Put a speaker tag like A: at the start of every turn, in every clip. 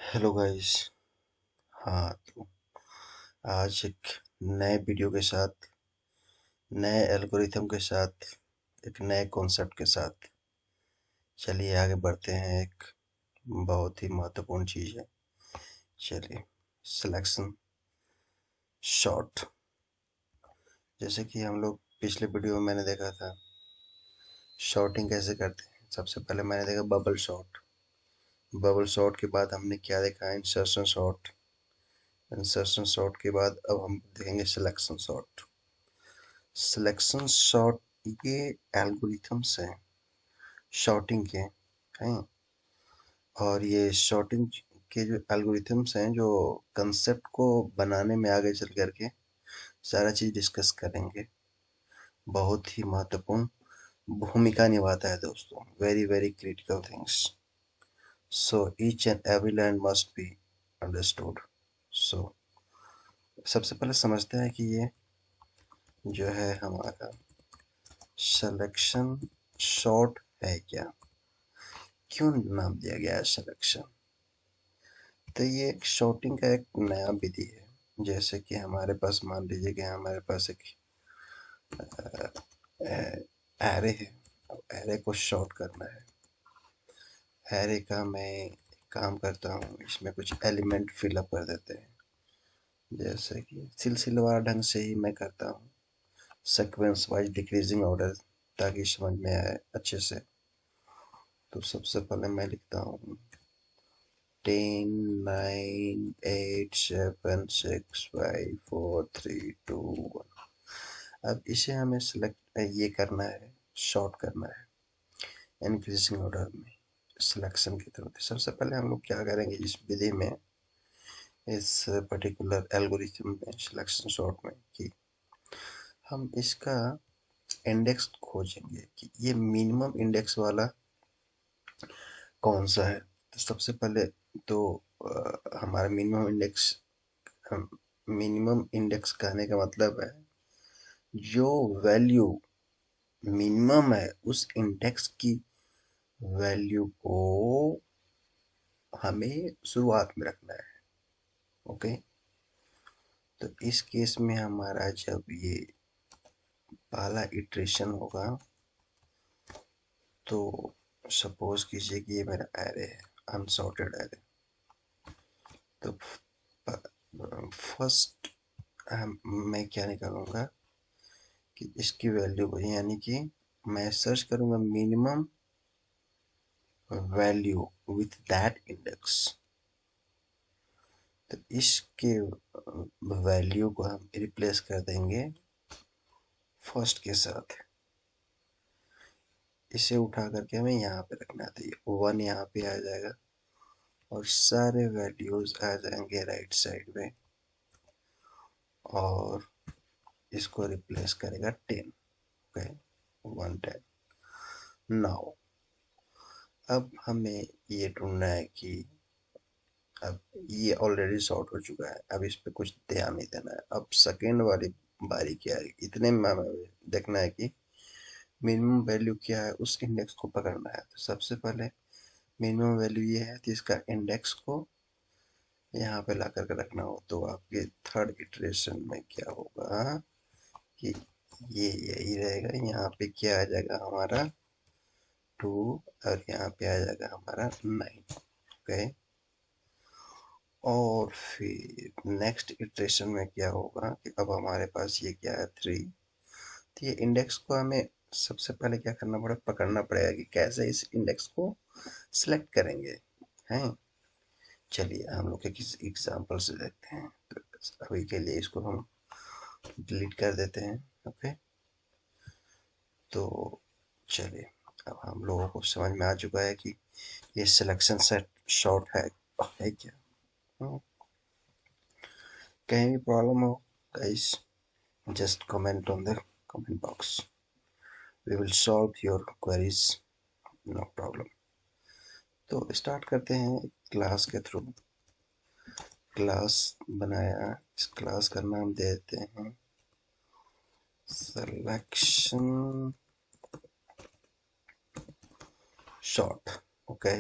A: Hello guys. हाँ, तो आज एक नए वीडियो के साथ, नए एल्गोरिथम के साथ, एक नए कॉन्सेप्ट के साथ चलिए आगे बढ़ते हैं। एक बहुत ही महत्वपूर्ण चीज़ है। चलिए, सिलेक्शन शॉट। जैसे कि हम लोग पिछले वीडियो में मैंने देखा था शॉटिंग कैसे करते हैं। सबसे पहले मैंने देखा बबल शॉट। बबल शॉट के बाद हमने क्या देखा, इंसर्शन शॉट। इंसर्शन शॉट के बाद अब हम देखेंगे सिलेक्शन शॉट। सिलेक्शन शॉट ये एल्गोरिथम्स हैं शॉर्टिंग के, हैं। और ये शॉर्टिंग के जो एल्गोरिथम्स हैं, जो कंसेप्ट को बनाने में आगे चल करके सारा चीज़ डिस्कस करेंगे। बहुत ही महत्वपूर्ण भूमिका निभाता है दोस्तों। Very very critical things. So each and every line must be understood. So सबसे पहले समझते हैं कि ये जो है हमारा सिलेक्शन शॉर्ट है क्या, क्यों नाम दिया गया है सिलेक्शन। तो ये एक शॉर्टिंग का एक नया विधि है। जैसे कि हमारे पास मान लीजिए कि हमारे पास एक एरे है। अब एरे को शॉर्ट करना है। एरे का मैं काम करता हूँ, इसमें कुछ एलिमेंट फिलअप कर देते हैं। जैसे कि सिलसिलेवार ढंग से ही मैं करता हूँ, सीक्वेंस वाइज डिक्रीजिंग ऑर्डर, ताकि समझ में आए अच्छे से। तो सबसे पहले मैं लिखता हूँ 10 9 8 7 6 5 4 3 2 1। अब इसे हमें सिलेक्ट ये करना है, शॉर्ट करना है इंक्रीजिंग ऑर्डर में सिलेक्शन की तरफ। सबसे पहले हम लोग क्या करेंगे इस विधि में, इस पर्टिकुलर एल्गोरिथम में, सिलेक्शन शॉर्ट में, कि हम इसका इंडेक्स खोजेंगे कि ये मिनिमम इंडेक्स वाला कौन सा है। तो सबसे पहले तो हमारा मिनिमम इंडेक्स कहने का मतलब है जो वैल्यू मिनिमम है उस इंडेक्स की वैल्यू को हमें शुरुआत में रखना है। ओके। तो इस केस में हमारा जब ये पहला इटरेशन होगा, तो सपोज कीजिए कि ये मेरा एरे है, अनसॉर्टेड एरे। तो फर्स्ट मैं क्या निकालूंगा कि इसकी वैल्यू को, यानी कि मैं सर्च करूंगा minimum value with that index. तो इसके वैल्यू को हम रिप्लेस कर देंगे फर्स्ट के साथ। इसे उठा करके हमें यहाँ पे रखना है। तो ये 1 यहाँ पे आ जाएगा और सारे वैल्यूज आ जाएंगे राइट साइड में, और इसको रिप्लेस करेगा 10। ओके, 110। नाउ अब हमें ये ढूंढना है कि अब ये ऑलरेडी सॉर्ट हो चुका है, अब इस पे कुछ ध्यान नहीं देना है। अब सेकेंड वाली बारी क्या है, इतने में हमें देखना है कि मिनिमम वैल्यू क्या है, उस इंडेक्स को पकड़ना है। तो सबसे पहले मिनिमम वैल्यू ये है, तो इसका इंडेक्स को यहाँ पे ला करके रखना हो। तो आपके थर्ड इटरेशन में क्या होगा कि ये यही रहेगा। यहाँ पे क्या आ जाएगा हमारा 2, और यहाँ पे आ जाएगा हमारा 9। ओके। और फिर नेक्स्ट इटरेशन में क्या होगा कि अब हमारे पास ये क्या है 3। तो ये इंडेक्स को हमें सबसे पहले क्या करना पड़ेगा, पकड़ना पड़ेगा कि कैसे इस इंडेक्स को सिलेक्ट करेंगे, हैं। चलिए हम लोग के किसी एग्जांपल से देखते हैं। तो अभी के लिए इसको हम डिलीट कर देते हैं। ओके। तो चलिए, अब हम लोगों को समझ में आ चुका है कि ये सिलेक्शन सेट शॉर्ट है क्या। हम्म, कहीं भी प्रॉब्लम हो guys, just comment on the comment box. We will solve your queries, no problem. तो स्टार्ट करते हैं क्लास के थ्रू। क्लास बनाया, इस क्लास का नाम देते हैं सिलेक्शन शॉर्ट। ओके,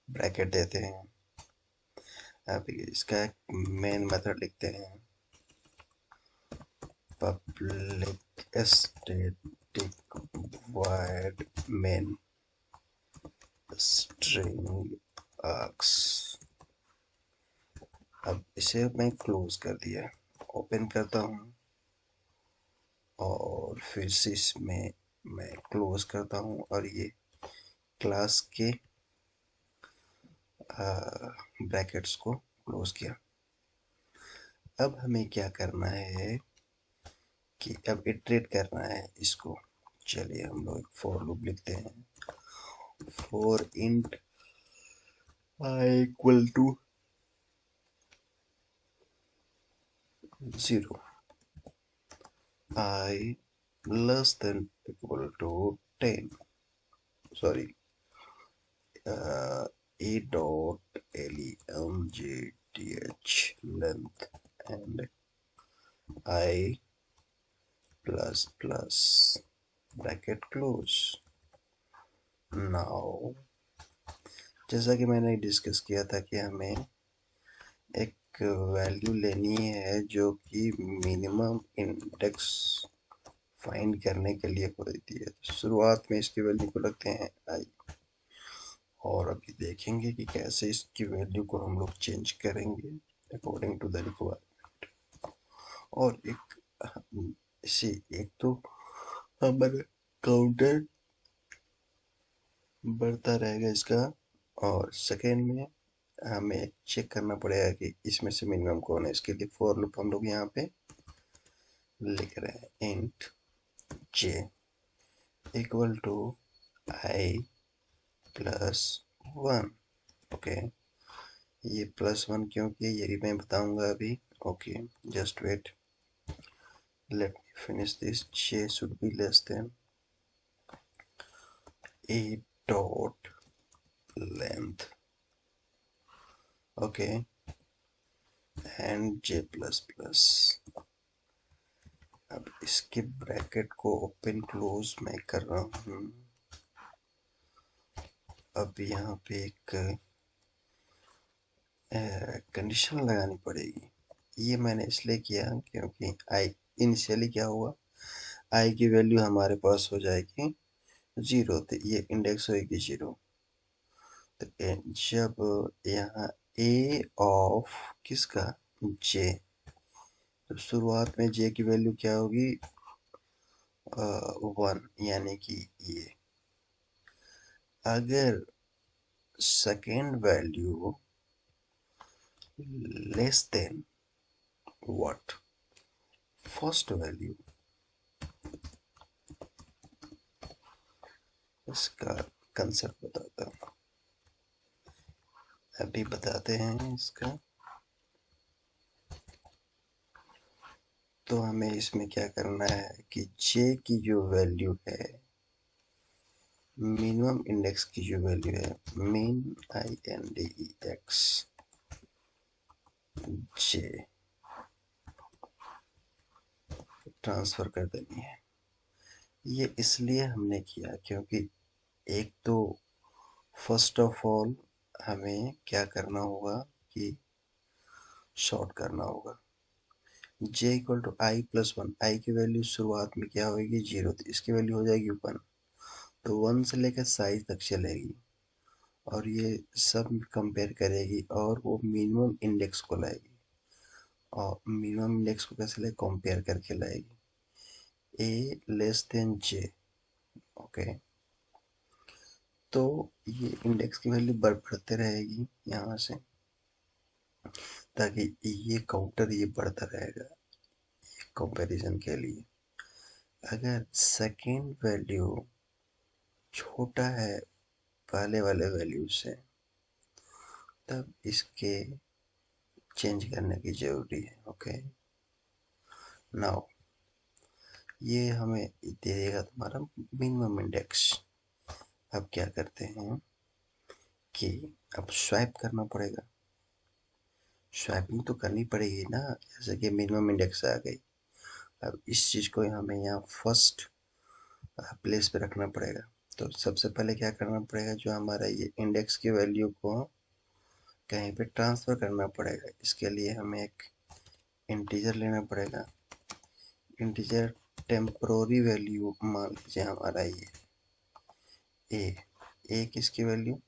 A: ब्रैकेट देते हैं अब इसका मेन मेथड लिखते हैं, public static void main string args। अब इसे मैं क्लोज कर दिया, ओपन करता हूँ और फिर से इसमें मैं क्लोज करता हूँ और ये क्लास के ब्रैकेट्स को क्लोज किया। अब हमें क्या करना है कि अब इटरेट करना है इसको। चलिए हम लोग एक फॉर लूप लिखते हैं, for int i equal to 0, i less than equal to 10, sorry, a dot lemgth length and I plus plus bracket close। now जैसा कि मैंने डिस्कस किया था कि हमें एक वैल्यू लेनी है जो कि मिनिमम इंडेक्स फाइंड करने के लिए होती है। शुरुआत में इसकी वैल्यू को रखते हैं आई, और अभी देखेंगे कि कैसे इसकी वैल्यू को हम लोग चेंज करेंगे अकॉर्डिंग टू द रिक्वायरमेंट। और एक तो हमारा काउंटर बढ़ता रहेगा इसका, और सेकेंड में हमें चेक करना पड़ेगा कि इसमें से मिनिमम कौन है। इसके लिए फॉर लूप हम लोग यहाँ पे लिख रहे हैं, int j equal to I plus 1। Okay, ये +1 क्यों किया ये भी मैं बताऊंगा अभी। Okay, just wait, let me finish this. j should be less than a dot length, okay, and j plus plus. अब इसके ब्रैकेट को ओपन क्लोज मैं कर रहा हूँ। अब यहाँ पे एक कंडीशन लगानी पड़ेगी। ये मैंने इसलिए किया क्योंकि आई इनिशियली क्या हुआ, आई की वैल्यू हमारे पास हो जाएगी 0, तो ये इंडेक्स होगी 0। तो जब यहाँ ए ऑफ किसका, जे, तो शुरुआत में जे की वैल्यू क्या होगी 1, यानी कि ये। अगर second value less than what, first value, इसका कंसेप्ट बताता हूँ, अभी बताते हैं इसका। तो हमें इसमें क्या करना है कि j की जो वैल्यू है, मिनिमम इंडेक्स की जो वैल्यू है, min index j ट्रांसफर कर देनी है। ये इसलिए हमने किया क्योंकि एक तो फर्स्ट ऑफ ऑल हमें क्या करना होगा कि शॉर्ट करना होगा। j equal to I plus 1, I की वैल्यू शुरुआत में क्या होगी 0, तो इसकी वैल्यू हो जाएगी 1, तो 1 से लेकर साइज तक चलेगी और ये सब कंपेयर करेगी और वो मिनिमम इंडेक्स को लाएगी। और मिनिमम इंडेक्स को कैसे ले, कंपेयर करके लाएगी, ए लेस देन जे। ओके, तो ये इंडेक्स की वैल्यू बढ़ते रहेगी यहाँ से, ताकि ये काउंटर ये बढ़ता रहेगा कंपैरिजन के लिए। अगर सेकेंड वैल्यू छोटा है पहले वाले वैल्यू से, तब इसके चेंज करने की जरूरी है। ओके, नाउ ये हमें दे देगा तुम्हारा मिनिमम इंडेक्स। अब क्या करते हैं कि अब स्वैप करना पड़ेगा, स्वैपिंग तो करनी पड़ेगी ना, जैसे कि मिनिमम इंडेक्स आ गई। अब इस चीज को हमें यहाँ फर्स्ट प्लेस पे रखना पड़ेगा। तो सबसे पहले क्या करना पड़ेगा, जो हमारा ये इंडेक्स की वैल्यू को कहीं पे ट्रांसफ़र करना पड़ेगा। इसके लिए हमें एक इंटीजर लेना पड़ेगा। इंटीजर टेम्पररी वैल्यू मान लीजिए हमारा ए किसकी वैल्यू,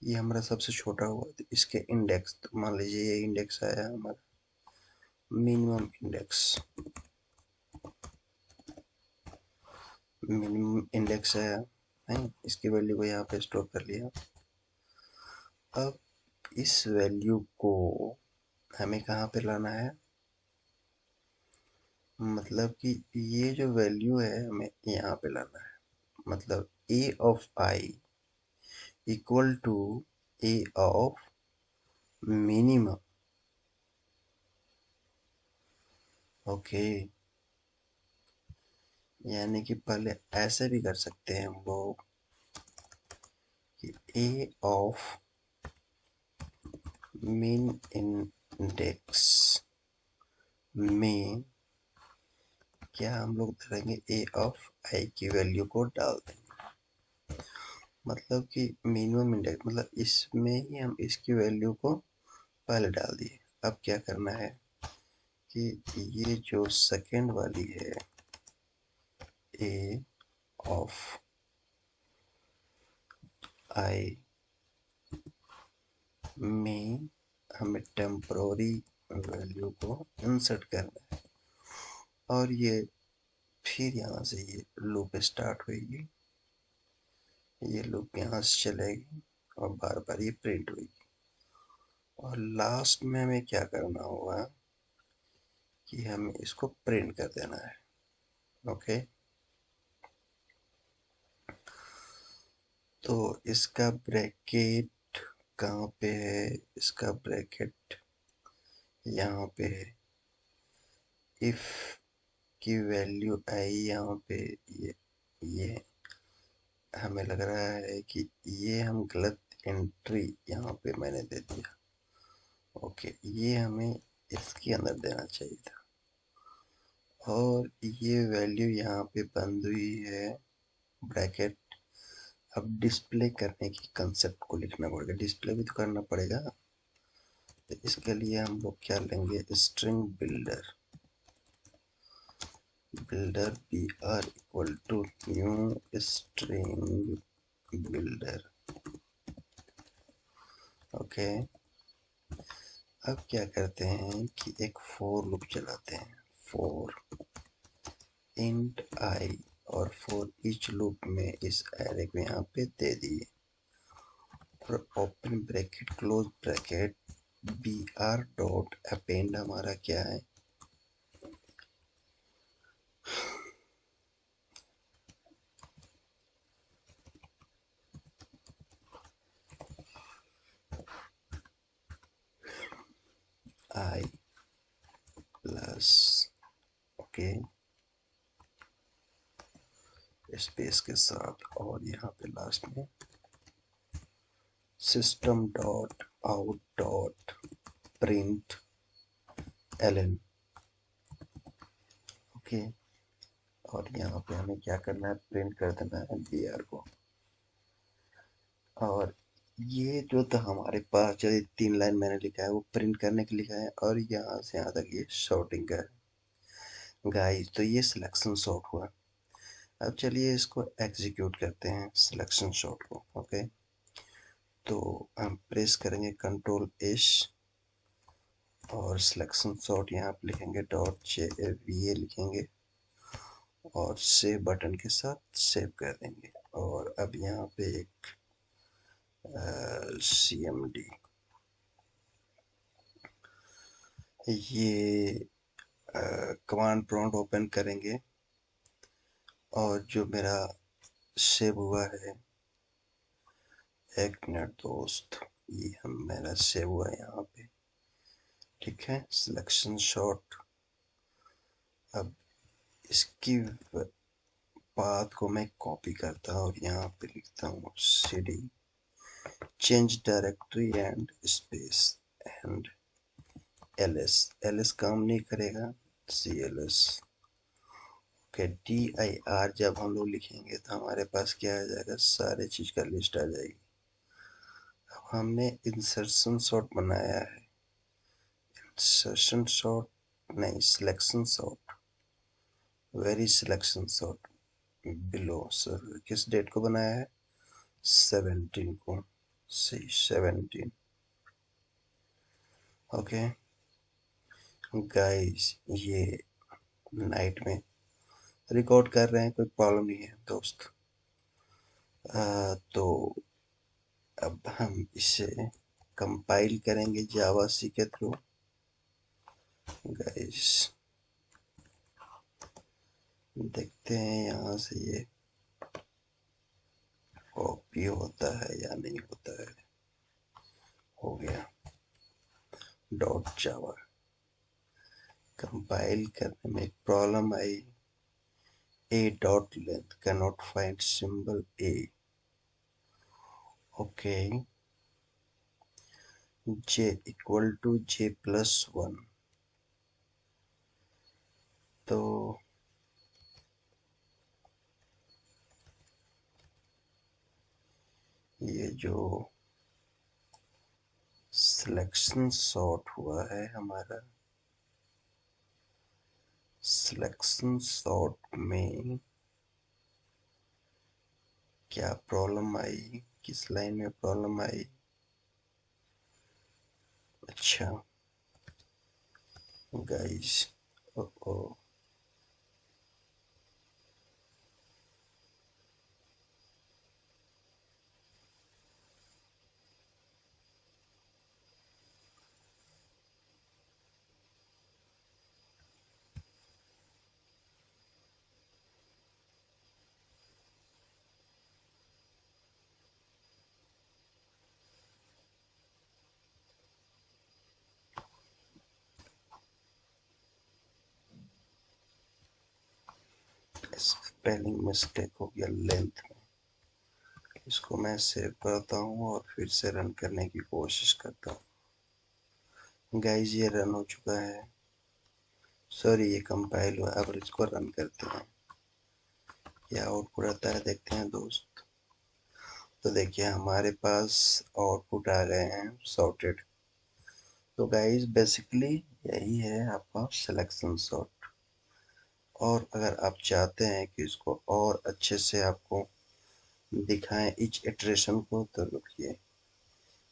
A: ये हमारा सबसे छोटा हुआ तो इसके इंडेक्स, तो मान लीजिए ये इंडेक्स आया हमारा मिनिमम इंडेक्स है, इसकी वैल्यू को यहाँ पे स्टोर कर लिया। अब इस वैल्यू को हमें कहाँ पे लाना है, मतलब कि ये जो वैल्यू है हमें यहाँ पे लाना है। मतलब a of i equal to a of minimum. Okay, यानी कि पहले ऐसे भी कर सकते हैं हम लोग कि a ऑफ मिन इंडेक्स में क्या हम लोग करेंगे, a ऑफ i की वैल्यू को डाल देंगे। मतलब कि मिनिमम इंडेक्स मतलब इसमें ही हम इसकी वैल्यू को पहले डाल दिए। अब क्या करना है कि ये जो सेकेंड वाली है a ऑफ i में हमें टेम्पररी वैल्यू को इंसर्ट करना है, और ये फिर यहाँ से ये लूप स्टार्ट होगी, ये लूप यहाँ से चलेगी और बार बार ये प्रिंट होगी। और लास्ट में हमें क्या करना होगा कि हमें इसको प्रिंट कर देना है। ओके, तो इसका ब्रैकेट कहाँ पे है, इसका ब्रैकेट यहाँ पे है। इफ की वैल्यू आई यहाँ पे, ये हमें लग रहा है कि ये हम गलत एंट्री यहाँ पे मैंने दे दिया। ओके, ये हमें इसके अंदर देना चाहिए था, और ये वैल्यू यहाँ पे बंद हुई है ब्रैकेट। अब डिस्प्ले करने की कंसेप्ट को लिखना पड़ेगा, डिस्प्ले भी तो करना पड़ेगा। तो इसके लिए हम लोग क्या लेंगे, string builder B R equal to new string builder. Okay, अब क्या करते हैं कि एक फोर लूप चलाते हैं, फोर इंट आई, और फोर ईच लूप में इस एरे को यहाँ पे दे दिए, और open bracket close bracket B R dot append हमारा क्या है, आई प्लस, ओके, स्पेस के साथ, और यहाँ पे लास्ट में system dot out dot print ln. Okay, और यहाँ पे हमें क्या करना है, प्रिंट कर देना है बी आर को। और ये जो था हमारे पास जो 3 लाइन मैंने लिखा है वो प्रिंट करने के लिखा है, और यहाँ से यहाँ तक ये शॉर्टिंग का है गाइस। तो ये सिलेक्शन शॉर्ट हुआ। अब चलिए इसको एग्जीक्यूट करते हैं सिलेक्शन शॉर्ट को। ओके, तो हम प्रेस करेंगे कंट्रोल एस, और सिलेक्शन शॉर्ट यहाँ पे लिखेंगे डॉट JAVA लिखेंगे, और सेव बटन के साथ सेव कर देंगे। और अब यहाँ पे एक CMD, ये कमांड प्रॉम्प्ट ओपन करेंगे, और जो मेरा सेव हुआ है, एक मिनट दोस्त, ये हम मेरा सेव हुआ है यहाँ पे, ठीक है, सिलेक्शन शॉट। अब इसकी पाथ को मैं कॉपी करता हूँ और यहाँ पे लिखता हूँ CD change directory and space and ls काम नहीं करेगा, CLS। ओके, DIR जब हम लोग लिखेंगे तो हमारे पास क्या आ जाएगा, सारे चीज का लिस्ट आ जाएगी। अब हमने इंसर्शन सॉर्ट बनाया है, इंसर्शन सॉर्ट नहीं, selection sort, very selection sort below. Sir किस डेट को बनाया है? 17 को, सी 17। ओके गाइस, ये नाइट में रिकॉर्ड कर रहे हैं, कोई प्रॉब्लम नहीं है दोस्त। तो अब हम इसे कंपाइल करेंगे जावा सी के थ्रू। गाइस देखते हैं यहाँ से ये कॉपी होता है या नहीं होता है। हो गया, डॉट जावा। कंपाइल करने में एक प्रॉब्लम आई, a dot length cannot find symbol a। Okay, j equal to j+1। तो ये जो सिलेक्शन सॉर्ट हुआ है हमारा, सिलेक्शन सॉर्ट में क्या प्रॉब्लम आई, किस लाइन में प्रॉब्लम आई? अच्छा गाइस, ओ स्पेलिंग मिस्टेक हो गया लेंथ में। इसको मैं सेव करता हूँ और फिर से रन करने की कोशिश करता हूँ। गाइस ये रन हो चुका है, सॉरी ये कंपाइल हुआ। अब इसको रन करते हैं, क्या आउटपुट आता है देखते हैं दोस्त। तो देखिए हमारे पास आउटपुट आ गए हैं सॉर्टेड। तो गाइस बेसिकली यही है आपका सिलेक्शन सॉर्ट। और अगर आप चाहते हैं कि इसको और अच्छे से आपको दिखाएं ईच इटरेशन को, तो रुकिए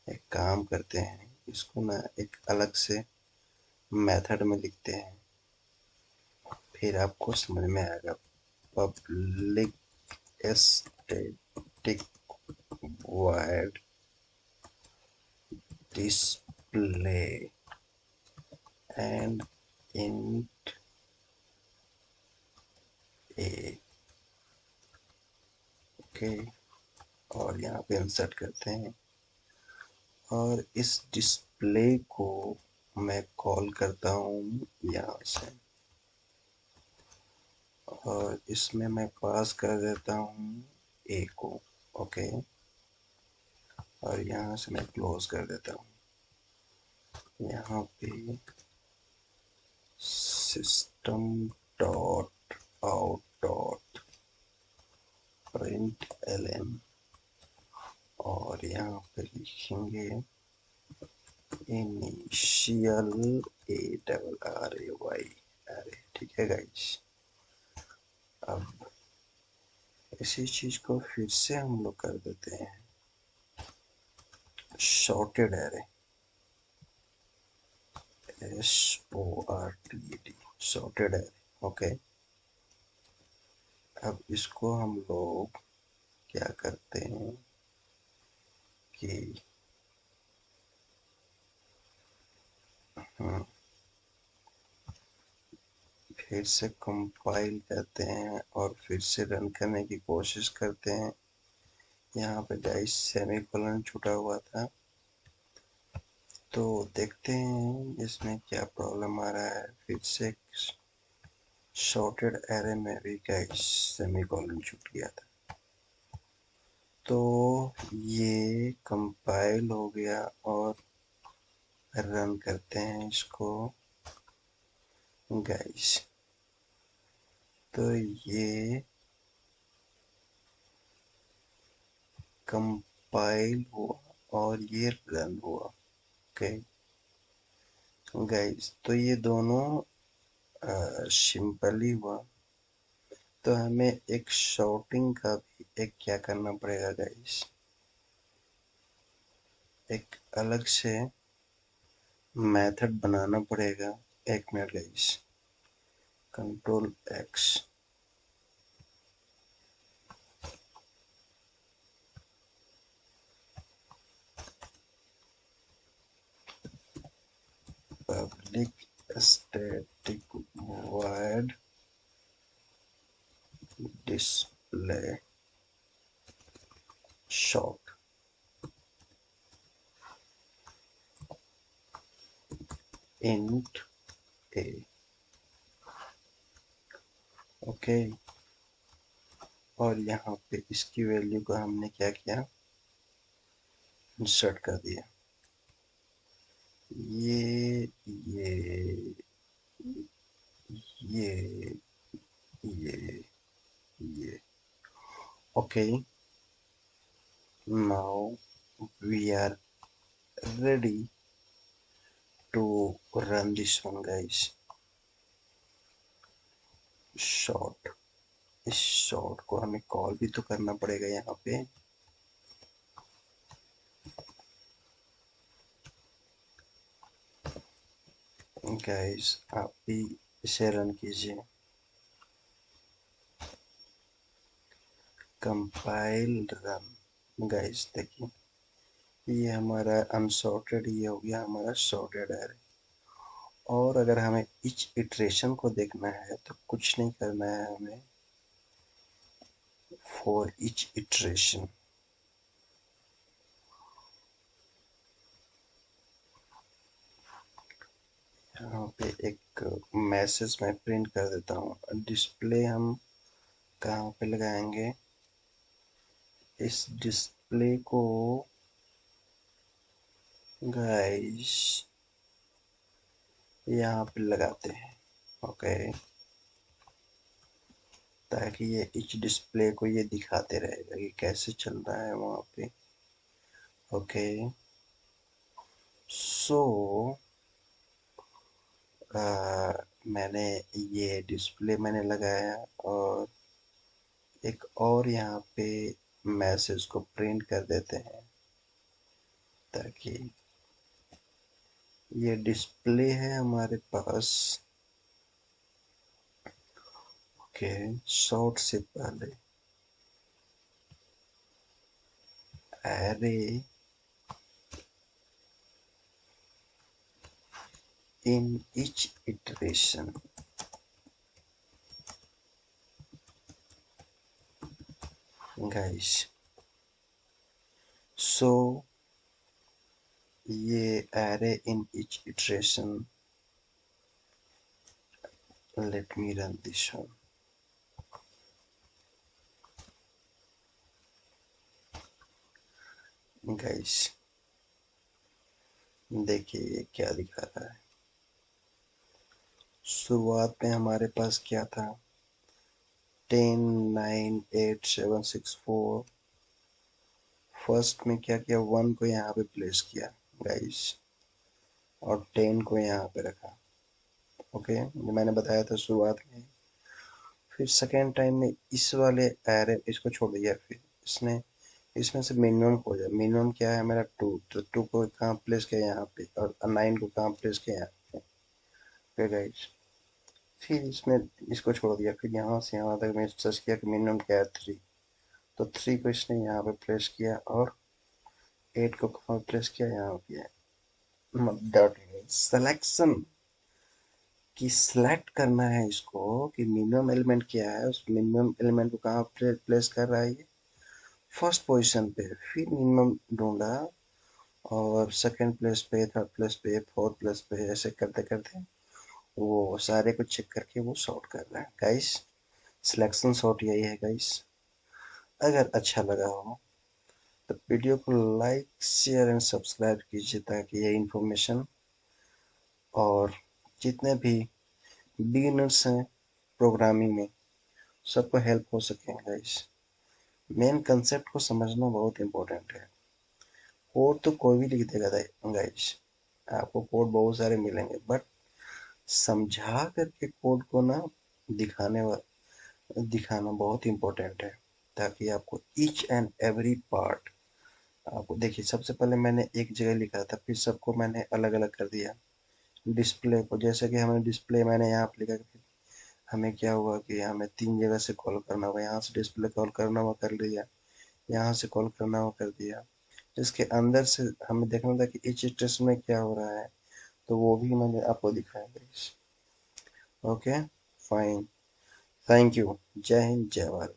A: एक काम करते हैं, इसको ना एक अलग से मेथड में लिखते हैं, फिर आपको समझ में आएगा। Public static void display and int A. Okay, और यहाँ पे इंसर्ट करते हैं और इस डिस्प्ले को मैं कॉल करता हूँ यहाँ से, और इसमें मैं पास कर देता हूँ ए को। ओके, और यहाँ से मैं क्लोज कर देता हूँ। यहाँ पे system dot out dot print ln, और यहाँ पे लिखेंगे initial A double R A Y array. ठीक है गाइस, अब इसी चीज को फिर से हम लोग कर देते हैं shorted array, SORTED, shorted array. Okay, अब इसको हम लोग क्या करते हैं कि फिर से कंपाइल करते हैं और फिर से रन करने की कोशिश करते हैं। यहाँ पे गाइस सेमीकोलन छूटा हुआ था, तो देखते हैं इसमें क्या प्रॉब्लम आ रहा है। फिर से शॉर्टेड एरे में भी गाइस सेमीकोलन छूट गया था। तो ये कंपाइल हो गया और रन करते हैं इसको गाइस। तो ये कंपाइल हुआ और ये रन हुआ। ओके गाइस, तो ये दोनों सिंपली हुआ। तो हमें एक शॉर्टिंग का भी एक क्या करना पड़ेगा गाइस, एक अलग से मेथड बनाना पड़ेगा। एक minute guys, control x. Public static void display short int a। Okay, और यहाँ पे इसकी वैल्यू को हमने क्या किया, इंसर्ट कर दिया। ये ये ये ये ये okay. Now we are ready to run this one guys। Sort, इस शॉर्ट को हमें कॉल भी तो करना पड़ेगा यहाँ पे। गाइस आप भी इसे रन कीजिए। Compile run. गाइस देखिए, ये हमारा अनसॉर्टेड, ये हो गया हमारा सॉर्टेड है। और अगर हमें इच इटरेशन को देखना है तो कुछ नहीं करना है हमें, फॉर इच इटरेशन यहाँ पे एक मैसेज मैं प्रिंट कर देता हूँ। डिस्प्ले हम कहाँ पे लगाएंगे, इस डिस्प्ले को गाइस यहाँ पे लगाते हैं। ओके, ताकि ये इच डिस्प्ले को ये दिखाते रहेगा कि कैसे चल रहा है वहाँ पे। ओके सो मैंने ये डिस्प्ले मैंने लगाया, और एक और यहाँ पे मैसेज को प्रिंट कर देते हैं, ताकि ये डिस्प्ले है हमारे पास। ओके, शॉर्ट से पहले array in each iteration। Guys so ये array in each iteration, let me run this one। Guys देखिए ये क्या दिखा रहा है। शुरुआत में हमारे पास क्या था, 10 9 8 7 6 4। फर्स्ट में क्या किया, 1 को यहाँ पे प्लेस किया गाइस, और 10 को यहाँ पे रखा। ओके, मैंने बताया था शुरुआत में। फिर सेकेंड टाइम में इस वाले एरे इसको छोड़ दिया, फिर इसने इसमें से मिनिमम खोजा। मिनिमम क्या है मेरा 2, तो 2 को कहाँ प्लेस किया, यहाँ पे, और 9 को कहाँ प्लेस किया, यहाँ पे। फिर गाइस फिर इसमें इसको छोड़ दिया, फिर यहाँ से यहाँ तक मैं सर्च किया कि मिनिमम क्या है 3, तो 3 को इसने यहाँ पे प्लेस किया, और 8 को कहाँ प्लेस किया, यहाँ पे। डॉट सिलेक्शन कि सिलेक्ट करना है इसको कि मिनिमम एलिमेंट क्या है, उस मिनिमम एलिमेंट को कहाँ प्लेस कर रहा है ये, फर्स्ट पोजीशन पे। फिर मिनिमम ढूंढा, और सेकंड प्लेस पे, थर्ड प्लेस पे, फोर्थ प्लेस पे, ऐसे करते करते वो सारे को चेक करके वो सॉर्ट कर रहा है गाइस। सिलेक्शन सॉर्ट यही है गाइस। अगर अच्छा लगा हो तो वीडियो को लाइक शेयर एंड सब्सक्राइब कीजिए, ताकि ये इन्फॉर्मेशन और जितने भी बिगिनर्स हैं प्रोग्रामिंग में, सबको हेल्प हो सके गाइस। मेन कंसेप्ट को समझना बहुत इम्पोर्टेंट है। कोड तो कोई भी लिख देगा गाइस, आपको कोड बहुत सारे मिलेंगे, बट समझा करके कोड को ना दिखाना बहुत इंपॉर्टेंट है, ताकि आपको ईच एंड एवरी पार्ट आपको देखिए। सबसे पहले मैंने एक जगह लिखा था, फिर सबको मैंने अलग अलग कर दिया। डिस्प्ले को जैसे कि हमें डिस्प्ले मैंने यहाँ पे लिखा कि हमें क्या हुआ कि हमें 3 जगह से कॉल करना हुआ, यहाँ से डिस्प्ले कॉल करना हुआ कर लिया, यहाँ से कॉल करना हुआ कर दिया। इसके अंदर से हमें देखना था कि ईच स्टेशन में क्या हो रहा है, तो वो भी मैंने आपको दिखाया। ओके, फाइन, थैंक यू, जय हिंद, जय भारत।